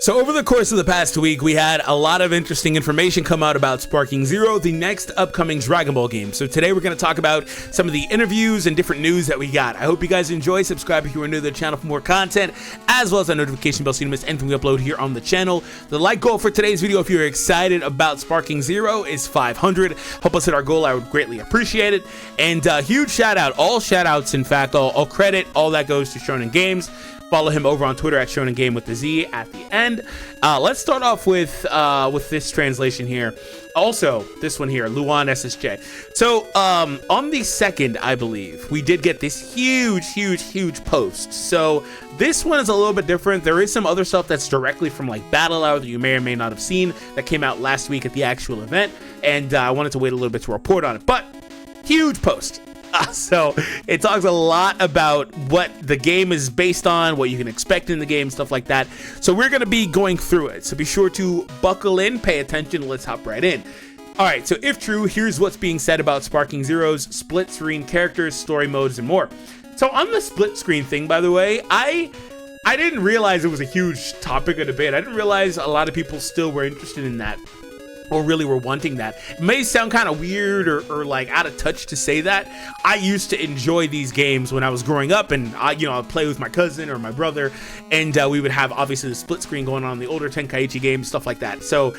So over the course of the past week, we had a lot of interesting information come out about Sparking Zero, the next upcoming Dragon Ball game. So today we're going to talk about some of the interviews and different news that we got. I hope you guys enjoy. Subscribe if you are new to the channel for more content, as well as that notification bell so you don't miss anything we upload here on the channel. The like goal for today's video, if you're excited about Sparking Zero, is 500. Help us hit our goal. I would greatly appreciate it. And huge shout out, all shout outs, in fact, all credit, all that goes to Shonen Games. Follow him over on Twitter at Shonen Game with the Z at the end. Let's start off with this translation here. Also, this one here, Luan SSJ. So on the 2nd, I believe, we did get this huge post. So this one is a little bit different. There is some other stuff that's directly from like Battle Hour that you may or may not have seen that came out last week at the actual event. And I wanted to wait a little bit to report on it. But huge post. So it talks a lot about what the game is based on, what you can expect in the game, stuff like that. So we're going to be going through it. So be sure to buckle in, pay attention. Let's hop right in. All right, so if true, here's what's being said about Sparking Zero's split screen characters, story modes, and more. So on the split screen thing, by the way, I didn't realize it was a huge topic of debate. I didn't realize a lot of people still were interested in that, or really were wanting that. It may sound kind of weird or like out of touch to say that. I used to enjoy these games when I was growing up, and I'd play with my cousin or my brother, and we would have obviously the split screen going on, the older Tenkaichi games, stuff like that. So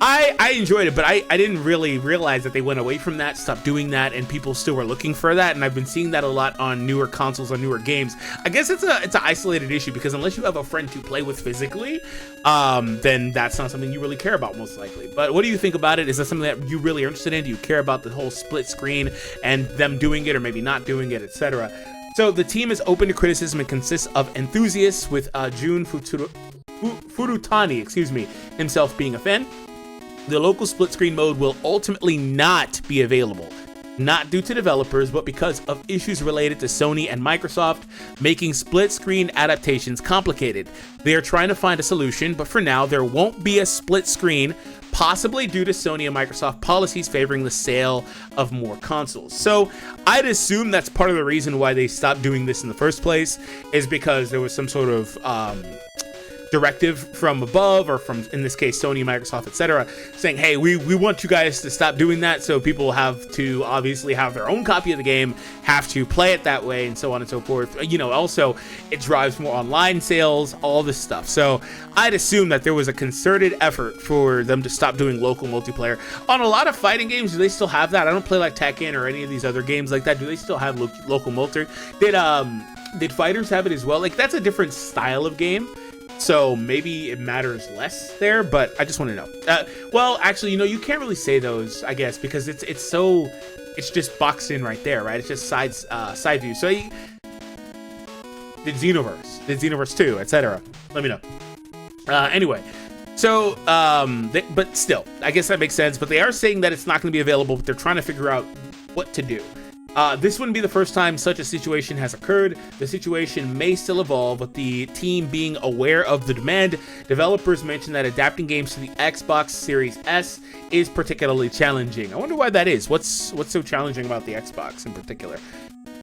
I enjoyed it, but I didn't really realize that they went away from that, stopped doing that, and people still were looking for that. And I've been seeing that a lot on newer consoles, on newer games. I guess it's an isolated issue, because unless you have a friend to play with physically, then that's not something you really care about, most likely. But what do you think about it? Is that something that you really are interested in? Do you care about the whole split screen and them doing it or maybe not doing it, etc.? So the team is open to criticism and consists of enthusiasts, with Jun Furutani, himself being a fan. The local split screen mode will ultimately not be available, not due to developers, but because of issues related to Sony and Microsoft making split screen adaptations complicated. They are trying to find a solution, but for now there won't be a split screen, possibly due to Sony and Microsoft policies favoring the sale of more consoles. So I'd assume that's part of the reason why they stopped doing this in the first place, is because there was some sort of directive from above, or from, in this case, Sony, Microsoft, etc., saying, hey, we want you guys to stop doing that, so people have to obviously have their own copy of the game, have to play it that way, and so on and so forth. Also it drives more online sales, all this stuff. So I'd assume that there was a concerted effort for them to stop doing local multiplayer. On a lot of fighting games, do they still have that? I don't play like Tekken or any of these other games like that. Do they still have local multiplayer? Did Fighters have it as well? Like, that's a different style of game, so maybe it matters less there, but I just want to know. Well, actually, you can't really say those, I guess, because it's just boxed in right there, right? It's just side view. So did Xenoverse 2, etc. Let me know. Anyway, so but still, I guess that makes sense. But they are saying that it's not going to be available, but they're trying to figure out what to do. This wouldn't be the first time such a situation has occurred. The situation may still evolve, with the team being aware of the demand. Developers mentioned that adapting games to the Xbox Series S is particularly challenging. I wonder why that is. What's so challenging about the Xbox in particular?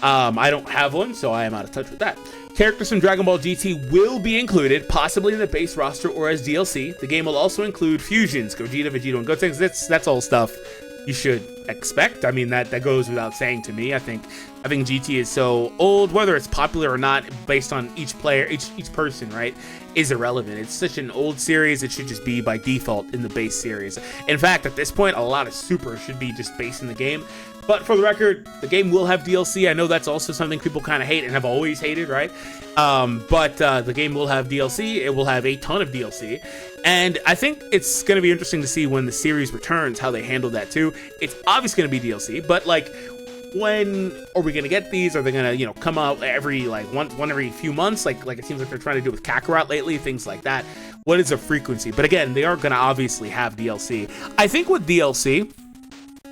I don't have one, so I am out of touch with that. Characters from Dragon Ball GT will be included, possibly in the base roster or as DLC. The game will also include fusions, Gogeta, Vegeta, and Gotenks. That's all stuff you should expect. I mean, that goes without saying to me. I think GT is so old, whether it's popular or not, based on each player, each person, right, is irrelevant. It's such an old series, it should just be by default in the base series. In fact, at this point, a lot of Super should be just based in the game. But for the record, the game will have DLC. I know that's also something people kind of hate and have always hated, right? But the game will have DLC. It will have a ton of DLC. And I think it's going to be interesting to see when the series returns, how they handle that too. It's obviously going to be DLC, but like, when are we going to get these? Are they going to, come out every one every few months? Like it seems like they're trying to do with Kakarot lately, things like that. What is the frequency? But again, they are going to obviously have DLC. I think with DLC,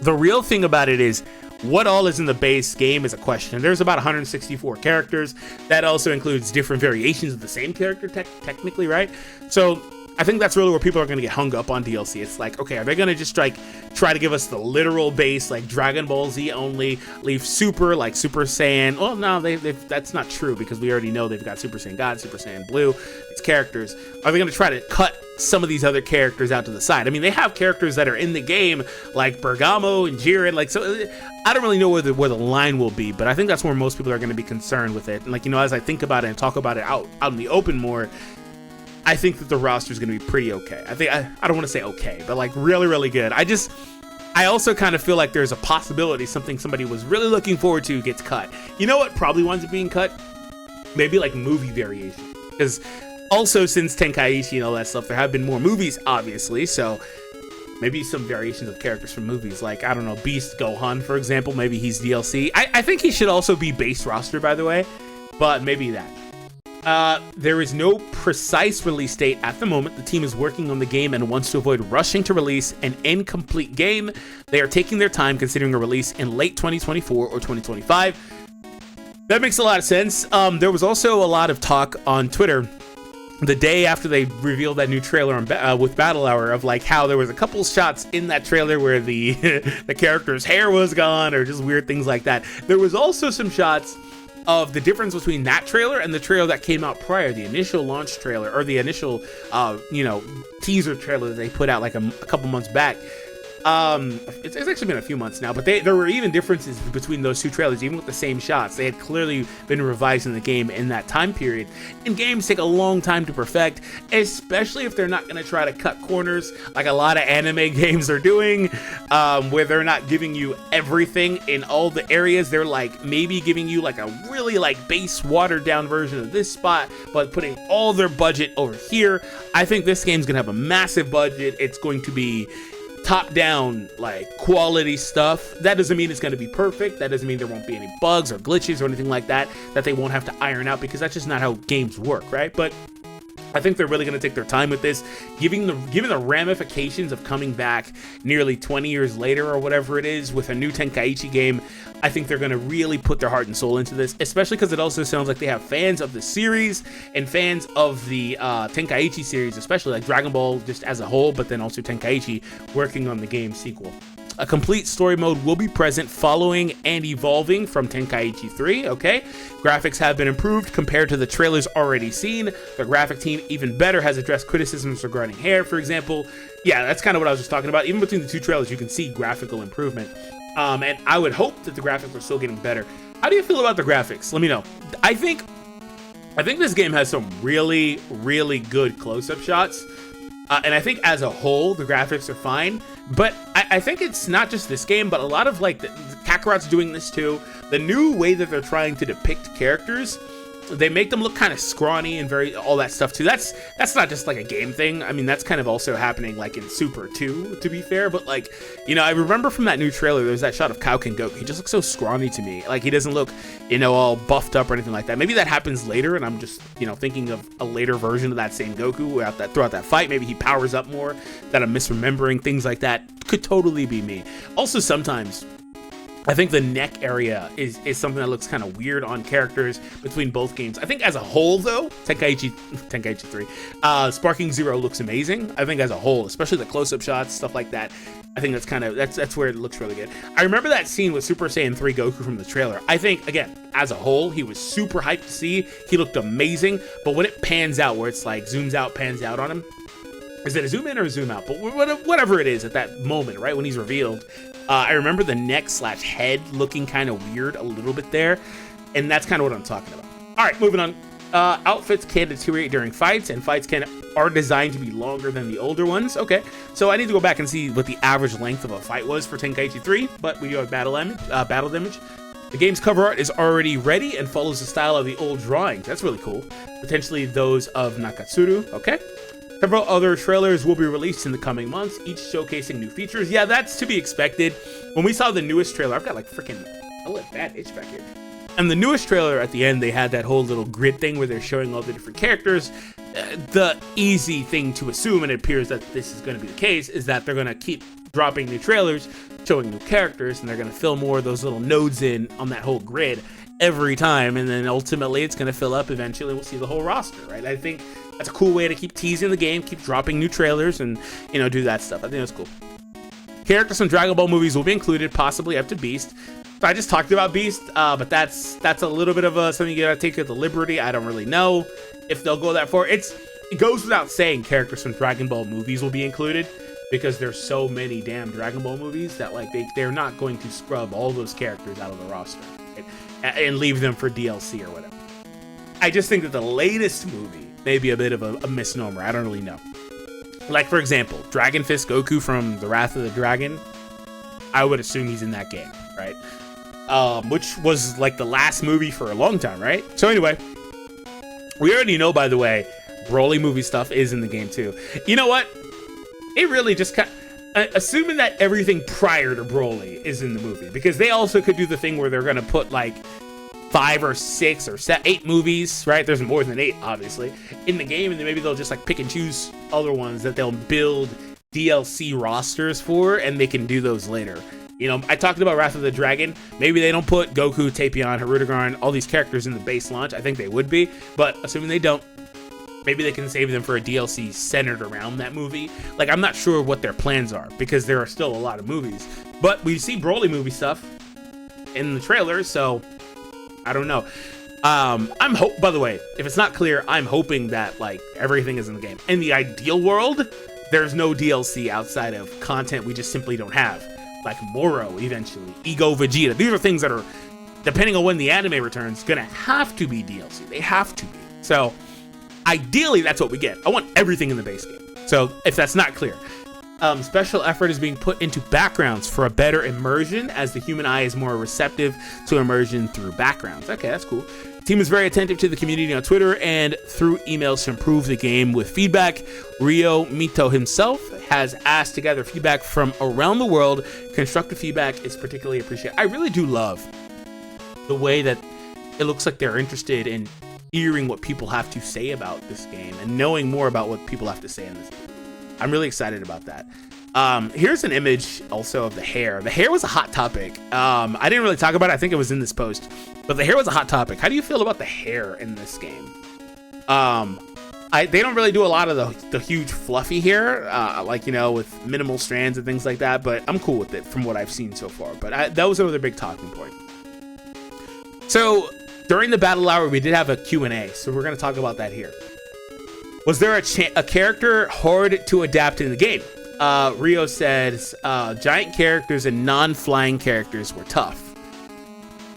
the real thing about it is what all is in the base game is a question. There's about 164 characters. That also includes different variations of the same character, technically, right? So I think that's really where people are going to get hung up on DLC. It's like, okay, are they going to just like try to give us the literal base, like Dragon Ball Z only, leave Super, like Super Saiyan? Well, no, that's not true, because we already know they've got Super Saiyan God, Super Saiyan Blue, these characters. Are they going to try to cut some of these other characters out to the side? I mean, they have characters that are in the game, like Bergamo and Jiren, like, so I don't really know where the line will be, but I think that's where most people are going to be concerned with it. And like, you know, as I think about it and talk about it out in the open more, I think that the roster is going to be pretty okay. I don't want to say okay, but like really, really good. I also kind of feel like there's a possibility somebody was really looking forward to gets cut. You know what probably winds up being cut? Maybe like movie variation. Because also, since Tenkaichi and all that stuff, there have been more movies, obviously, so maybe some variations of characters from movies, like, I don't know, Beast Gohan, for example. Maybe he's DLC. I think he should also be base roster, by the way, but maybe that. There is no precise release date at the moment. The team is working on the game and wants to avoid rushing to release an incomplete game. They are taking their time, considering a release in late 2024 or 2025. That makes a lot of sense. There was also a lot of talk on Twitter the day after they revealed that new trailer on with Battle Hour, of like how there was a couple shots in that trailer where the the character's hair was gone, or just weird things like that. There was also some shots of the difference between that trailer and the trailer that came out prior, the initial launch trailer, or the initial teaser trailer that they put out like a couple months back. It's actually been a few months now, but there were even differences between those two trailers, even with the same shots. They had clearly been revised in the game in that time period. And games take a long time to perfect, especially if they're not going to try to cut corners like a lot of anime games are doing, where they're not giving you everything in all the areas. They're like maybe giving you like a really like base watered down version of this spot, but putting all their budget over here. I think this game's going to have a massive budget. It's going to be top down, like quality stuff. That doesn't mean it's going to be perfect. That doesn't mean there won't be any bugs or glitches or anything like that they won't have to iron out, because that's just not how games work, right? But I think they're really going to take their time with this, given the ramifications of coming back nearly 20 years later or whatever it is with a new Tenkaichi game. I think they're going to really put their heart and soul into this, especially because it also sounds like they have fans of the series and fans of the Tenkaichi series, especially like Dragon Ball just as a whole, but then also Tenkaichi working on the game sequel. A complete story mode will be present following and evolving from Tenkaichi 3, okay? Graphics have been improved compared to the trailers already seen. The graphic team, even better, has addressed criticisms regarding hair, for example. Yeah, that's kind of what I was just talking about. Even between the two trailers, you can see graphical improvement. And I would hope that the graphics are still getting better. How do you feel about the graphics? Let me know. I think this game has some really, really good close-up shots. And I think as a whole, the graphics are fine. But I think it's not just this game, but a lot of like Kakarot's doing this too. The new way that they're trying to depict characters, they make them look kind of scrawny and all that stuff too. That's not just like a game thing. I mean, that's kind of also happening like in Super too, to be fair. But like, you know, I remember from that new trailer, there's that shot of Kaoken Goku. He just looks so scrawny to me. Like, he doesn't look, you know, all buffed up or anything like that. Maybe that happens later, and I'm just, you know, thinking of a later version of that same Goku throughout that fight. Maybe he powers up more, that I'm misremembering, things like that. Could totally be me. Also, sometimes I think the neck area is something that looks kind of weird on characters between both games. I think as a whole, though, Tenkaichi 3, Sparking Zero looks amazing. I think as a whole, especially the close-up shots, stuff like that, I think that's where it looks really good. I remember that scene with Super Saiyan 3 Goku from the trailer. I think, again, as a whole, he was super hyped to see. He looked amazing, but when it pans out, where it's like zooms out, pans out on him, is it a zoom in or a zoom out? But whatever it is at that moment, right, when he's revealed, I remember the neck/head looking kind of weird a little bit there, and that's kind of what I'm talking about. All right, moving on. Outfits can deteriorate during fights, and fights are designed to be longer than the older ones. Okay, so I need to go back and see what the average length of a fight was for Tenkaichi 3, but we do have battle damage. The game's cover art is already ready and follows the style of the old drawings. That's really cool. Potentially those of Nakatsuru. Okay. Several other trailers will be released in the coming months, each showcasing new features. Yeah, that's to be expected. When we saw the newest trailer, I've got like freaking a little bad itch back here. And the newest trailer, at the end, they had that whole little grid thing where they're showing all the different characters. The easy thing to assume, and it appears that this is going to be the case, is that they're going to keep dropping new trailers, showing new characters, and they're going to fill more of those little nodes in on that whole grid every time, and then ultimately it's going to fill up eventually. We'll see the whole roster, right? I think That's a cool way to keep teasing the game, keep dropping new trailers, and do that stuff. I think that's cool. Characters from Dragon Ball movies will be included, possibly up to Beast. So I just talked about Beast, but that's a little bit of something you gotta take with the liberty. I don't really know if they'll go that far. It goes without saying characters from Dragon Ball movies will be included, because there's so many damn Dragon Ball movies that like they're not going to scrub all those characters out of the roster, right? And leave them for DLC or whatever. I just think that the latest movie may be a bit of a misnomer. I don't really know. Like, for example, Dragon Fist Goku from The Wrath of the Dragon. I would assume he's in that game, right? Which was like the last movie for a long time, right? So anyway, we already know, by the way, Broly movie stuff is in the game too. You know what? It really just assuming that everything prior to Broly is in the movie, because they also could do the thing where they're gonna put like 5 or 6 or 8 movies, right? There's more than 8, obviously, in the game, and then maybe they'll just like pick and choose other ones that they'll build DLC rosters for, and they can do those later. I talked about Wrath of the Dragon. Maybe they don't put Goku, Tapion, Hirudegarn, all these characters in the base launch. I think they would be, but assuming they don't, maybe they can save them for a DLC centered around that movie. Like, I'm not sure what their plans are, because there are still a lot of movies, but we see Broly movie stuff in the trailer, so I don't know. By the way, if it's not clear, I'm hoping that like everything is in the game. In the ideal world, there's no DLC outside of content we just simply don't have, like Moro eventually, Ego Vegeta. These are things that are, depending on when the anime returns, gonna have to be DLC. They have to be. So ideally, that's what we get. I want everything in the base game. So if that's not clear, special effort is being put into backgrounds for a better immersion, as the human eye is more receptive to immersion through backgrounds. Okay, that's cool. The team is very attentive to the community on Twitter and through emails to improve the game with feedback. Ryo Mito himself has asked to gather feedback from around the world. Constructive feedback is particularly appreciated. I really do love the way that it looks like they're interested in hearing what people have to say about this game and knowing more about what people have to say in this game. I'm really excited about that. Here's an image also of the hair. The hair was a hot topic. I didn't really talk about it. I think it was in this post, but the hair was a hot topic. How do you feel about the hair in this game? They don't really do a lot of the huge fluffy hair, like, with minimal strands and things like that, but I'm cool with it from what I've seen so far. But that was another big talking point. So during the battle hour, we did have a Q&A, so we're going to talk about that here. Was there a character hard to adapt in the game? Rio says giant characters and non-flying characters were tough.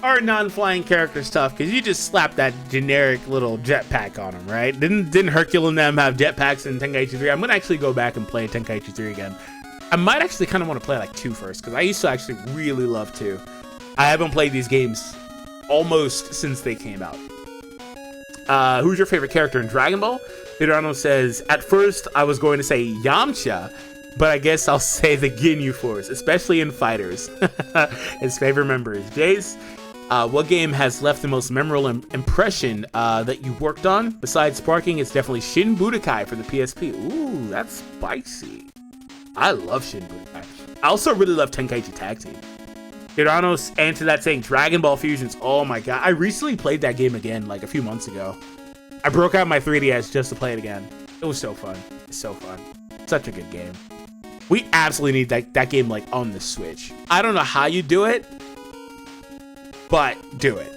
Are non-flying characters tough? Because you just slap that generic little jetpack on them, right? Didn't Hercule and them have jetpacks in Tenkaichi 3? I'm going to actually go back and play Tenkaichi 3 again. I might actually kind of want to play like 2 first, because I used to actually really love 2. I haven't played these games almost since they came out. Who's your favorite character in Dragon Ball? Hirano says, at first I was going to say Yamcha, but I guess I'll say the Ginyu Force, especially in fighters. His favorite member is Jace. What game has left the most memorable impression that you worked on? Besides Sparking, it's definitely Shin Budokai for the PSP. Ooh, that's spicy. I love Shin Budokai. I also really love Tenkaichi Tag Team. Hirano answered that saying Dragon Ball Fusions. Oh my god, I recently played that game again like a few months ago. I broke out my 3DS just to play it again. It was so fun. It's so fun. Such a good game. We absolutely need that game like on the Switch. I don't know how you do it, but do it.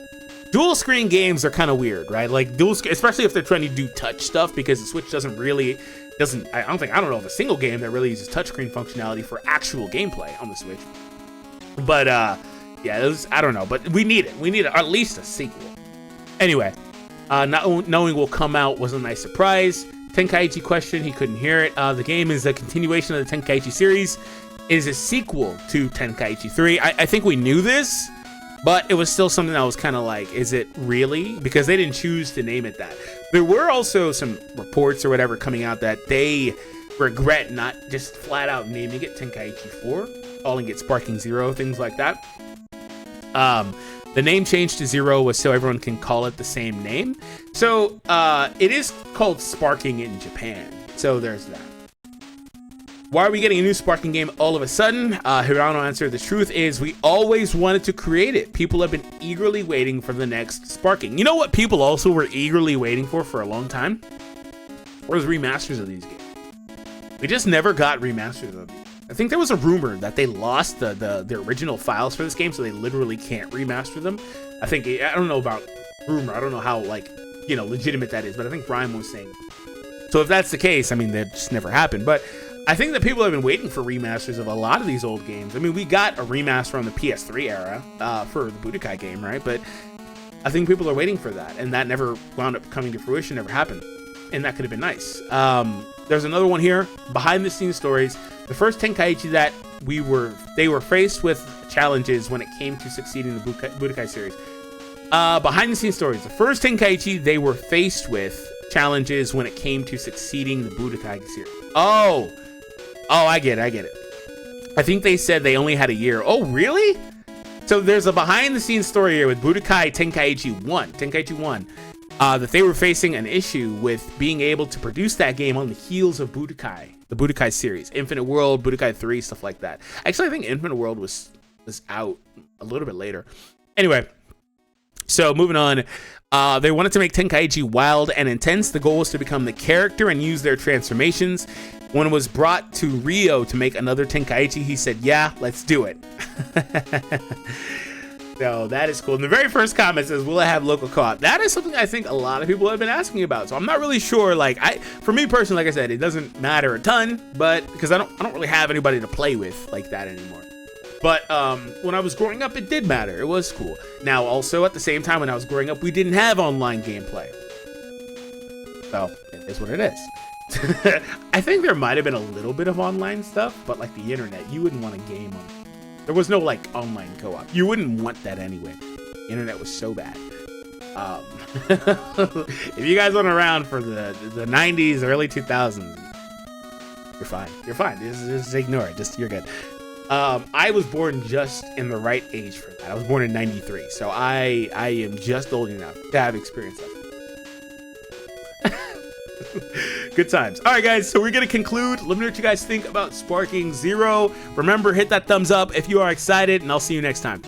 Dual screen games are kind of weird, right? Like especially if they're trying to do touch stuff, because the Switch doesn't I don't know of a single game that really uses touchscreen functionality for actual gameplay on the Switch. But yeah, I don't know, but we need it. We need at least a sequel. Anyway, not knowing will come out was a nice surprise. Tenkaichi question, he couldn't hear it. The game is a continuation of the Tenkaichi series. It is a sequel to Tenkaichi 3. I think we knew this, but it was still something that was kind of like, is it really? Because they didn't choose to name it that. There were also some reports or whatever coming out that they regret not just flat out naming it Tenkaichi 4, calling it Sparking Zero, things like that. The name change to Zero was so everyone can call it the same name. So it is called Sparking in Japan. So there's that. Why are we getting a new Sparking game all of a sudden? Hirano answered, the truth is we always wanted to create it. People have been eagerly waiting for the next Sparking. You know what people also were eagerly waiting for a long time? Where's remasters of these games? We just never got remasters of these. I think there was a rumor that they lost the original files for this game, so they literally can't remaster them. I don't know about rumor. I don't know how, like, you know, legitimate that is, but I think Brian was saying. So if that's the case, I mean, that just never happened. But I think that people have been waiting for remasters of a lot of these old games. I mean, we got a remaster on the PS3 era for the Budokai game, right? But I think people are waiting for that, and that never wound up coming to fruition, never happened. And that could have been nice. There's another one here, behind the scenes stories. The first Tenkaichi that they were faced with challenges when it came to succeeding in the Budokai series. Behind the scenes stories. The first Tenkaichi, they were faced with challenges when it came to succeeding the Budokai series. Oh, I get it. I think they said they only had a year. Oh, really? So there's a behind the scenes story here with Budokai Tenkaichi 1, that they were facing an issue with being able to produce that game on the heels of Budokai, the Budokai series, Infinite World, Budokai 3, stuff like that. Actually, I think Infinite World was out a little bit later. Anyway, so moving on. They wanted to make Tenkaichi wild and intense. The goal was to become the character and use their transformations. When it was brought to Rio to make another Tenkaichi, he said, yeah, let's do it. So that is cool. And the very first comment says, will it have local co-op? That is something I think a lot of people have been asking about. So I'm not really sure. Like, for me personally, like I said, it doesn't matter a ton, but because I don't really have anybody to play with like that anymore. But when I was growing up, it did matter. It was cool. Now, also at the same time when I was growing up, we didn't have online gameplay. So it is what it is. I think there might have been a little bit of online stuff, but like the internet, you wouldn't want a game on. There was no like online co-op. You wouldn't want that anyway. The internet was so bad. If you guys weren't around for the 90s, early 2000s, you're fine. You're fine. Just ignore it. You're good. I was born just in the right age for that. I was born in 93, so I am just old enough to have experienced that. Good times. All right, guys, so we're going to conclude. Let me know what you guys think about Sparking Zero. Remember, hit that thumbs up if you are excited, and I'll see you next time.